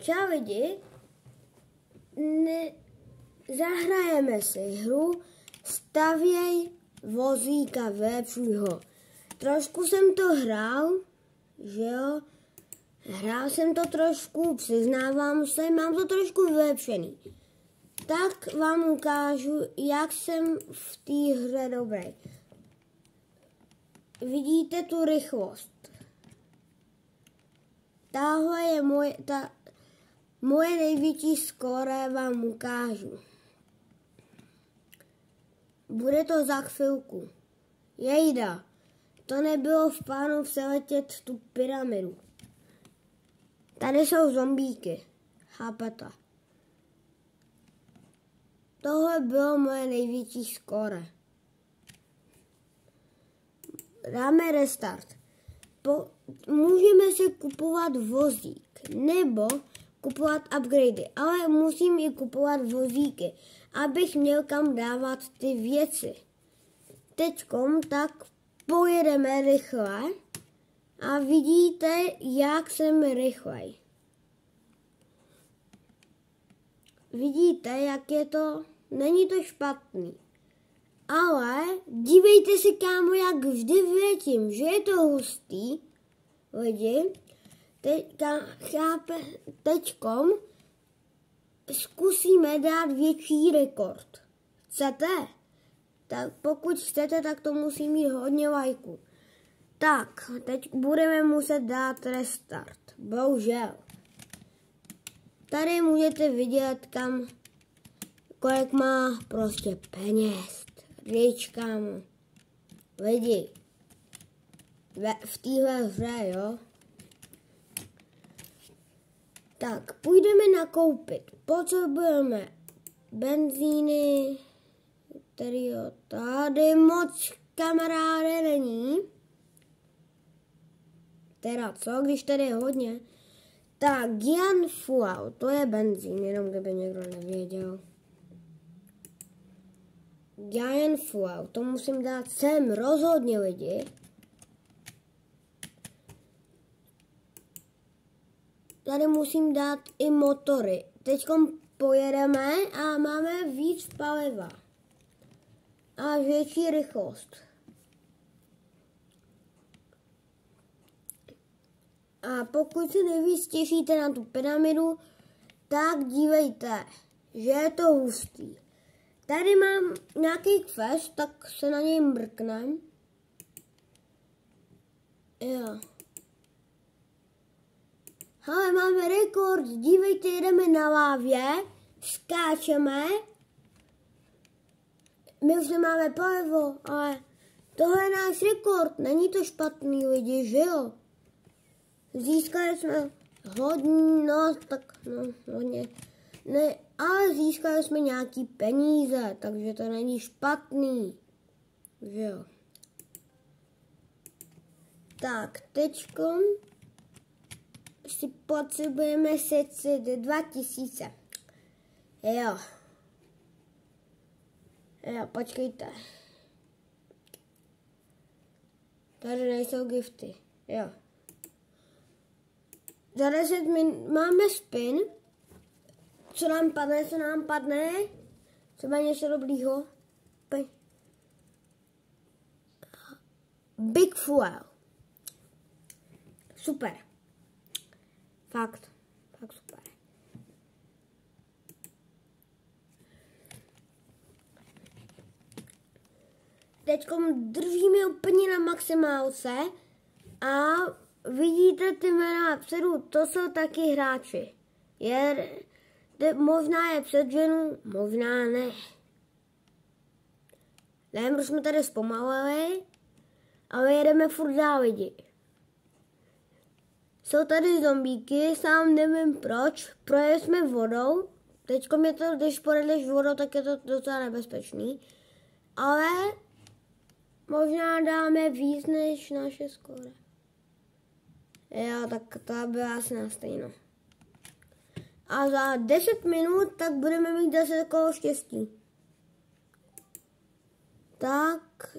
Čau lidi, zahrajeme si hru Stavěj vozíka vepřího. Trošku jsem to hrál, že jo? Hrál jsem to trošku, přiznávám se, mám to trošku vylepšený. Tak vám ukážu, jak jsem v té hře dobrý. Vidíte tu rychlost. Tahle je moje největší skóre, vám ukážu. Bude to za chvilku. Jejda, to nebylo v plánu přeletět tu pyramidu. Tady jsou zombíky, chápete? Tohle bylo moje největší skóre. Dáme restart. Můžeme si kupovat vozík, nebo kupovat upgradey, ale musím i kupovat vozíky, abych měl kam dávat ty věci. Teďkom tak pojedeme rychle a vidíte, jak jsem rychlej. Vidíte, jak je to? Není to špatný. Ale dívejte si, kámo, jak vždy větím, že je to hustý, lidi. Teďkom zkusíme dát větší rekord. Chcete? Tak pokud chcete, tak to musí mít hodně lajků. Tak, teď budeme muset dát restart. Bohužel. Tady můžete vidět, kolik má prostě peněz. Víč, kámo. Lidi. V téhle hře, jo. Tak, půjdeme nakoupit. Potřebujeme benzíny, který jo, tady moc kamaráde není. Teda co, když tady je hodně. Tak, Gian Fuel, to je benzín, jenom kdyby někdo nevěděl. Giant Fuel, to musím dát sem, rozhodně lidi. Tady musím dát i motory. Teďkom pojedeme a máme víc paliva. A větší rychlost. A pokud se nejvíc těšíte na tu pyramidu, tak dívejte, že je to hustý. Tady mám nějaký quest, tak se na něj mrknem. Jo. Hele, máme rekord, dívejte, jedeme na lávě, skáčeme. My už nemáme palivo, ale tohle je náš rekord, není to špatný lidi, že jo? Získali jsme hodně, no tak, no hodně. Ne, ale získali jsme nějaký peníze, takže to není špatný. Že jo. Tak, teďkom si potřebujeme sečet 2000. Jo. Jo, počkejte. Tady nejsou gifty. Jo. Za 10 minut máme spin. Co nám padne? Třeba něco dobrýho. Big Fuel. Super. Fakt super. Teďkom držíme úplně na maximálce a vidíte ty jména vpředu, to jsou taky hráči. Možná je před ženu, možná ne. Nevím, proč jsme tady zpomalili, ale jedeme furt dál lidi. Jsou tady zombíky, sám nevím proč, projeli jsme vodou. Teďkom je to, když pojedeš vodou, tak je to docela nebezpečný. Ale možná dáme víc než naše skóre. Jo, tak to byla asi na stejno. A za 10 minut tak budeme mít 10 kolo štěstí. Tak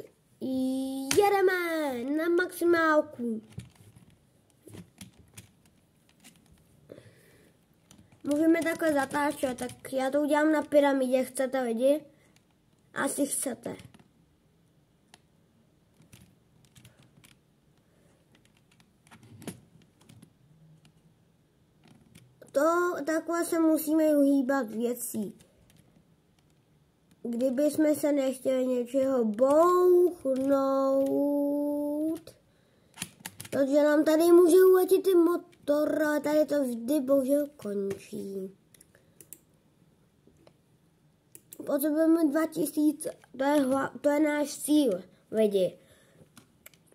jedeme na maximálku. můžeme takhle zatáčet, tak já to udělám na pyramidě, chcete lidi? Asi chcete. To takhle se musíme uhýbat věcí. Kdyby jsme se nechtěli něčeho bouchnout, protože nám tady může uletět i motor, ale tady to vždy bohužel končí. Potřebujeme 2000, to je náš cíl, lidi.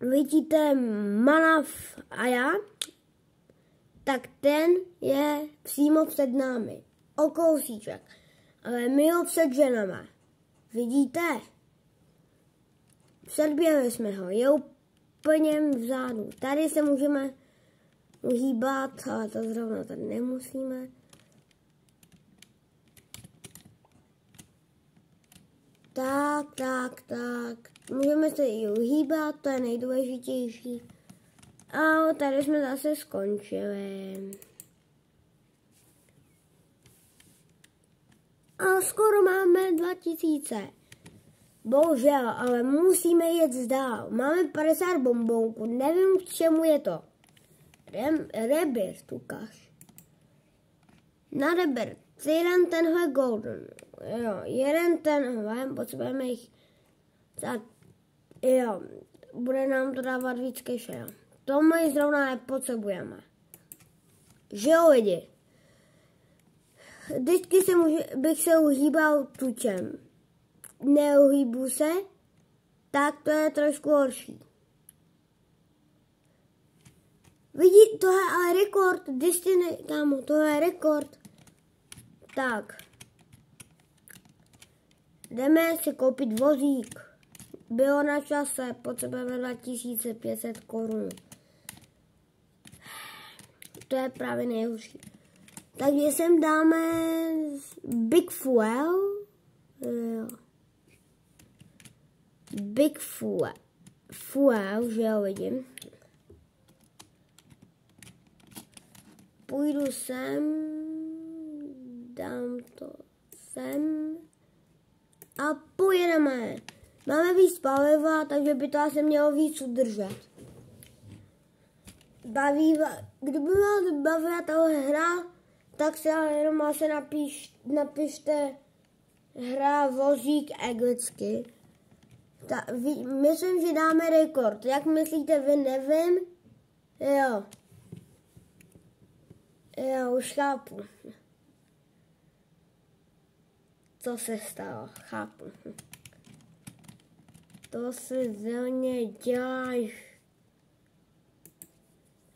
Vidíte Manaf a já? Tak ten je přímo před námi. O kousíček. Ale my ho před ženama. Vidíte? Předběhli jsme ho. Je úplně vzadu. Tady se můžeme uhýbat, ale to zrovna tady nemusíme. Tak. Můžeme se i uhýbat, to je nejdůležitější. A tady jsme zase skončili. A skoro máme 2000. Bohužel, ale musíme jet dál. Máme 50 bombónků, nevím k čemu je to. Rebirth ukáž. Na Rebirth. Jeden tenhle golden. Jo, jeden tenhle, potřebujeme jich. Tak, jo, bude nám to dávat víc keše. To my zrovna nepotřebujeme. Že jo, lidi? Vždycky bych se uhýbal tučem. Neuhýbu se, tak to je trošku horší. Vidíte, to je ale rekord. Destiny, kámo, to je rekord. Tak. Jdeme si koupit vozík. Bylo na čase, potřebujeme 2500 korun. To je právě nejhorší. Takže sem dáme Big Fuel. Jo. Big Fuel, že jo, vidím. Půjdu sem, dám to sem a pojedeme. Máme víc paliva, takže by to asi mělo víc udržet. Kdyby vás bavila tahle hra, tak se jenom asi napište hra vozík anglicky. Myslím, že dáme rekord. Jak myslíte vy, nevím? Jo, už chápu. Co se stalo? Chápu. To si zřejmě děláš.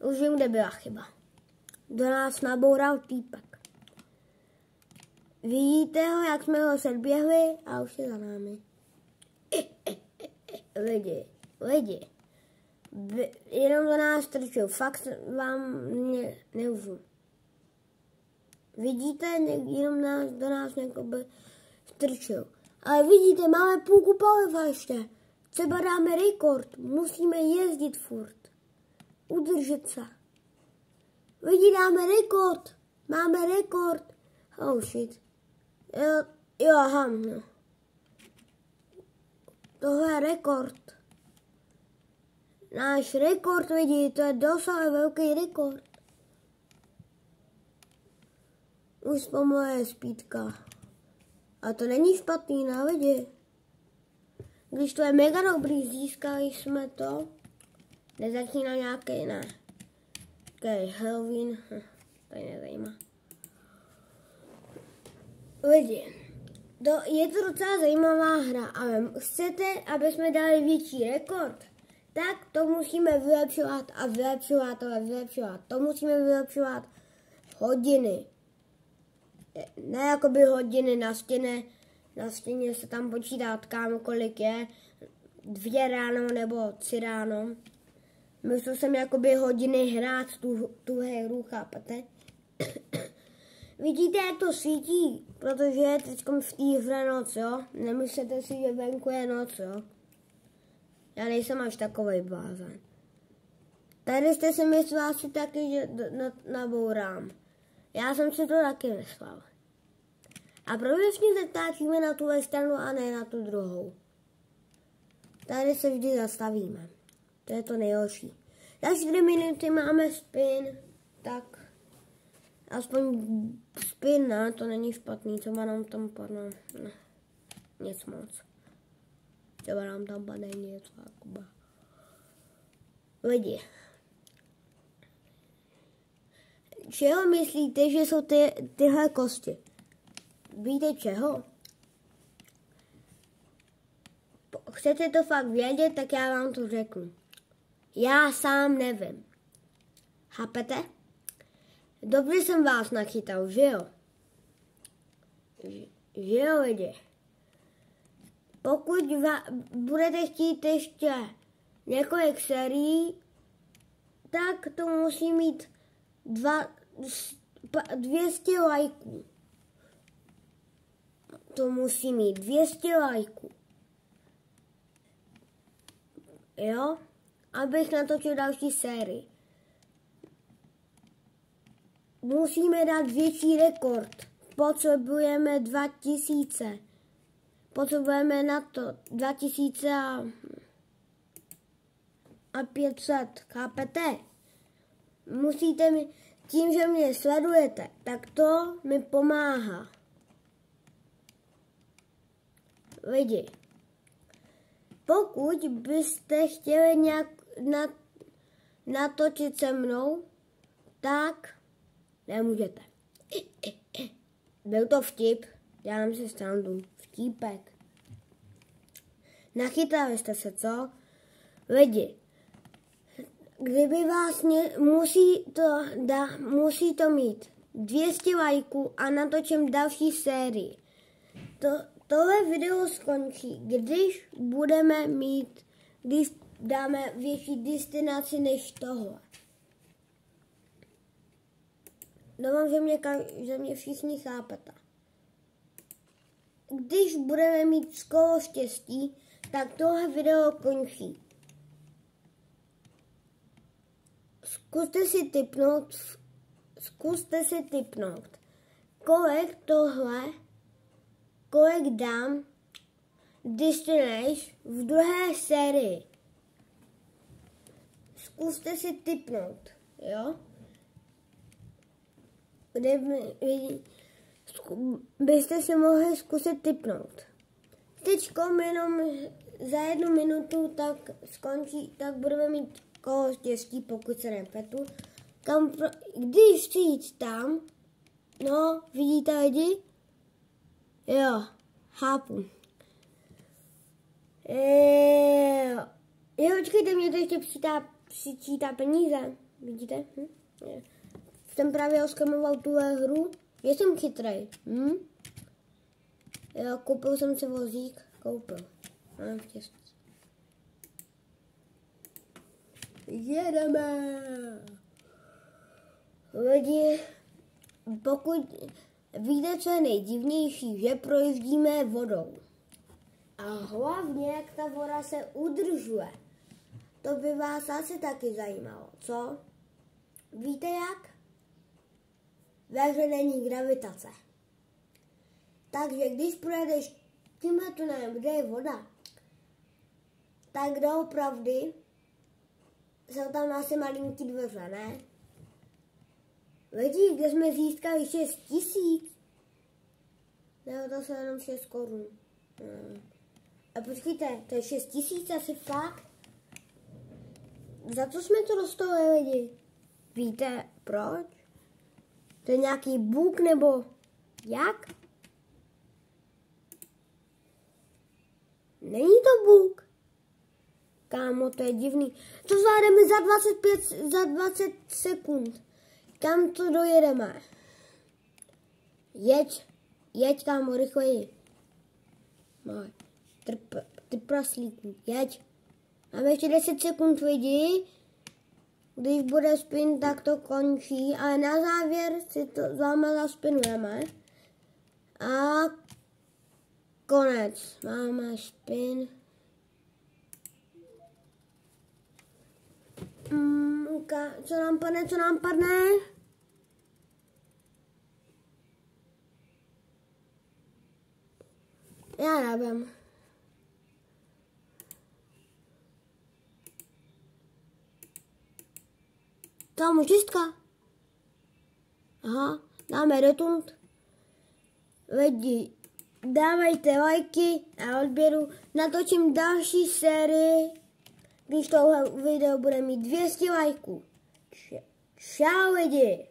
Už vím, kde byla chyba. Do nás naboural týpek. Vidíte ho, jak jsme ho předběhli a už je za námi. Lidi. Jenom do nás trčou. Fakt vám neužiju. Vidíte, jenom do nás někoho strčil. Ale vidíte, máme půlku paliva ještě. Třeba dáme rekord. Musíme jezdit furt. Udržet se. Lidi, dáme rekord. Máme rekord. Oh shit. Jo, aha, no. Tohle je rekord. Náš rekord, lidi, to je docela velký rekord. Už zpomaluje speedka. A to není špatný, na lidi. Když to je mega dobrý, získali jsme to. Nezačíná nějaký, ne. Okay, Halloween, to je nezajímá. Lidi, je to docela zajímavá hra, ale chcete, aby jsme dali větší rekord, tak to musíme vylepšovat a vylepšovat. To musíme vylepšovat hodiny. Ne jakoby hodiny na stěně. Na stěně se tam počítá, kámo, kolik je. 2 ráno nebo 3 ráno. Myslel jsem jakoby hodiny hrát tu hru, chápete? Vidíte, jak to svítí, protože je teď v té hře noc, jo? Nemyslete si, že venku je noc, jo? Já nejsem až takovej blázen. Tady jste si mysleli asi taky, že nabourám. Já jsem si to taky myslel. A proč vlastně zatáčíme na tuhle stranu a ne na tu druhou? Tady se vždy zastavíme. To je to nejhorší. Za 4 minuty máme spin, tak aspoň spin, ne, to není špatný, třeba nám tam padne, ne, nic moc. Třeba nám tam padne něco, jakoby. Lidi. Čeho myslíte, že jsou tyhle kosti? Víte čeho? Chcete to fakt vědět, tak já vám to řeknu. Já sám nevím. Chápete? Dobře jsem vás nachytal, že jo? Že jo, lidi? Pokud budete chtít ještě několik sérií, tak to musí mít 200 lajků. To musí mít 200 lajků. Jo? Abych natočil další sérii. Musíme dát větší rekord. Potřebujeme 2000. Potřebujeme na to 2500. Chápete? Musíte mi, tím, že mě sledujete, tak to mi pomáhá. Lidi, pokud byste chtěli nějak natočit se mnou, tak nemůžete. Byl to vtip, dělám si srandu, vtípek. Nachytali jste se, co? Lidi, kdyby vás musí to mít 200 lajků a natočím další sérii. Tohle video skončí, když dáme větší destinaci než tohle. Doufám, že mě všichni chápete. Když budeme mít skoro štěstí, tak tohle video končí. Zkuste si tipnout, kolik dám Destination v druhé sérii. Zkuste si tipnout, jo? Byste si mohli zkusit tipnout. Teďkom jenom za 1 minutu tak skončí, tak budeme mít kolo štěstí, pokud se nepletu. Když chci jít tam, no, vidíte lidi? Jo, chápu. Jo, počkejte, mě to ještě přičítá peníze. Vidíte? Jsem právě oskamoval tuhle hru. Jsem chytrej. Jo, koupil jsem si vozík. Mám štěstí. Jedeme. Lidi, pokud víte, co je nejdivnější, že projíždíme vodou. A hlavně, jak ta voda se udržuje. To by vás asi taky zajímalo, co? Víte jak? Ve není gravitace. Takže když projedeš tímhle tunelem, kde je voda, tak doopravdy jsou tam asi malinký dveře, ne? Lidi, kde jsme získali 6 000. Ne, to jsou jenom 6 korun. A počkejte, to je 6 000 asi fakt? Za co jsme to dostali, lidi? Víte proč? To je nějaký bůh nebo jak? Není to bůh. Kámo, to je divný. To zvládneme za 20 sekund. Kam to dojedeme? Jeď kámo, rychleji. Ty praslíku, jeď. Máme ještě 10 sekund, lidi. Když bude spin, tak to končí. Ale na závěr si to s váma zaspinujeme. A konec. Máme spin. Co nám padne? Já nevím. Tam očistka. Aha, dáme retund. Lidi, dávajte lajky a odběru. Natočím další sérii, když tohle video bude mít 200 lajků. Čau lidi.